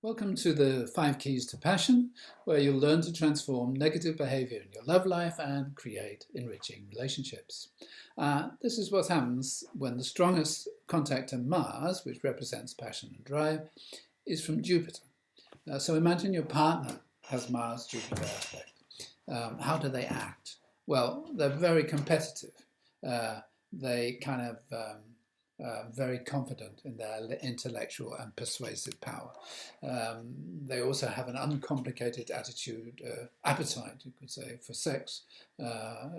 Welcome to the 5 Keys to Passion, where you'll learn to transform negative behavior in your love life and create enriching relationships. This is what happens when the strongest contact to Mars, which represents passion and drive, is from Jupiter. So imagine your partner has Mars-Jupiter aspect. How do they act? Well, they're very competitive. They kind of very confident in their intellectual and persuasive power. They also have an uncomplicated appetite, you could say, for sex.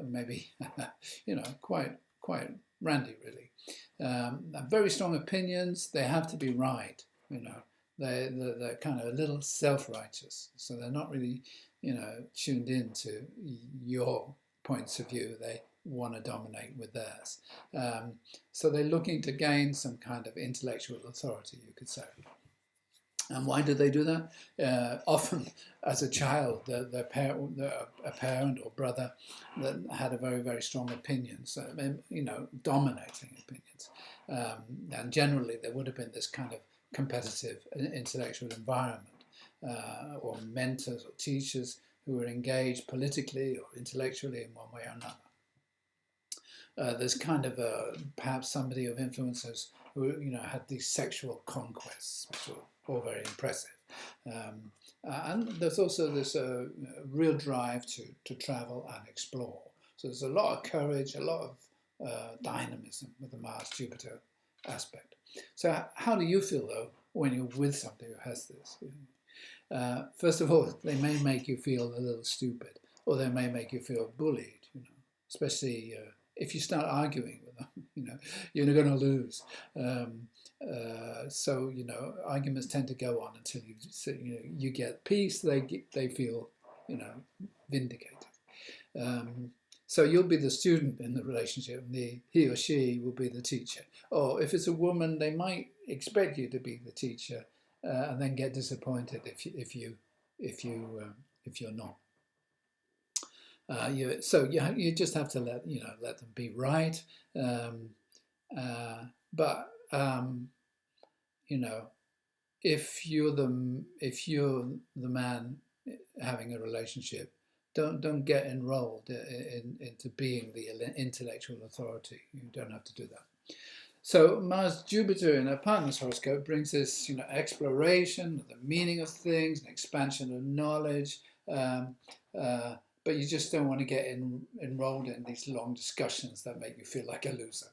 Maybe, quite randy, really. Very strong opinions. They have to be right. They're kind of a little self-righteous, so they're not really, tuned in to your points of view. They want to dominate with theirs. So they're looking to gain some kind of intellectual authority, you could say. And why do they do that? Often, as a child, a parent or brother that had a very, very strong opinion, so, dominating opinions. And generally, there would have been this kind of competitive intellectual environment, or mentors or teachers who were engaged politically or intellectually in one way or another. There's kind of perhaps somebody of influences who had these sexual conquests, which were all very impressive. And there's also this real drive to travel and explore. So there's a lot of courage, a lot of dynamism with the Mars-Jupiter aspect. So how do you feel, though, when you're with somebody who has this? First of all, they may make you feel a little stupid, or they may make you feel bullied, especially if you start arguing with them, you're going to lose. So arguments tend to go on until you get peace. They feel vindicated. So you'll be the student in the relationship, and he or she will be the teacher. Or if it's a woman, they might expect you to be the teacher, and then get disappointed if you're not. You just have to let them be right, but if you're the man having a relationship, don't get enrolled into being the intellectual authority. You don't have to do that. So Mars-Jupiter in a partner's horoscope brings this exploration of the meaning of things, an expansion of knowledge. But you just don't want to get enrolled in these long discussions that make you feel like a loser.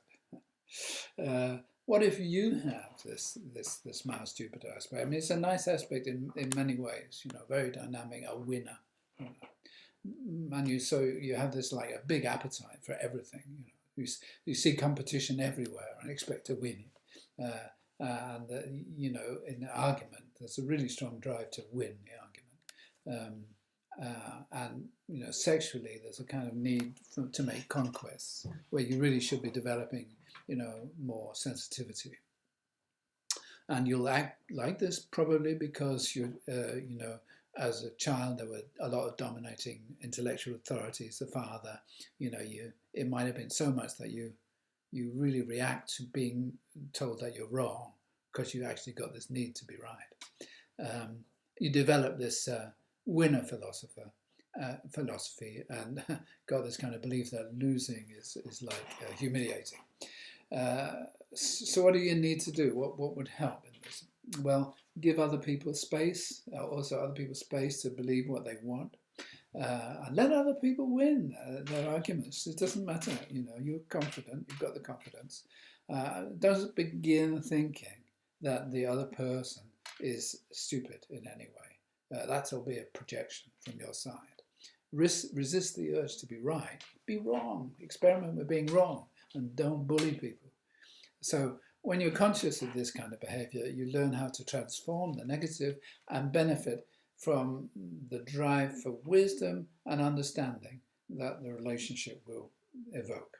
What if you have this Mars-Jupiter aspect? I mean, it's a nice aspect in many ways. Very dynamic, a winner. And you have this like a big appetite for everything. You see competition everywhere and expect to win it. In an argument, there's a really strong drive to win the argument. And sexually, there's a kind of need to make conquests where you really should be developing, more sensitivity. And you'll act like this probably because as a child there were a lot of dominating intellectual authorities. The father, it might have been so much that you really react to being told that you're wrong because you actually got this need to be right. You develop this winner philosophy and got this kind of belief that losing is like humiliating. So what do you need to do? What would help in this? Well, give other people space, also other people space to believe what they want, and let other people win their arguments. It doesn't matter, you're confident, you've got the confidence. Don't begin thinking that the other person is stupid in any way. That'll be a projection from your side. Resist the urge to be right. Be wrong. Experiment with being wrong, and don't bully people. So when you're conscious of this kind of behavior, you learn how to transform the negative and benefit from the drive for wisdom and understanding that the relationship will evoke.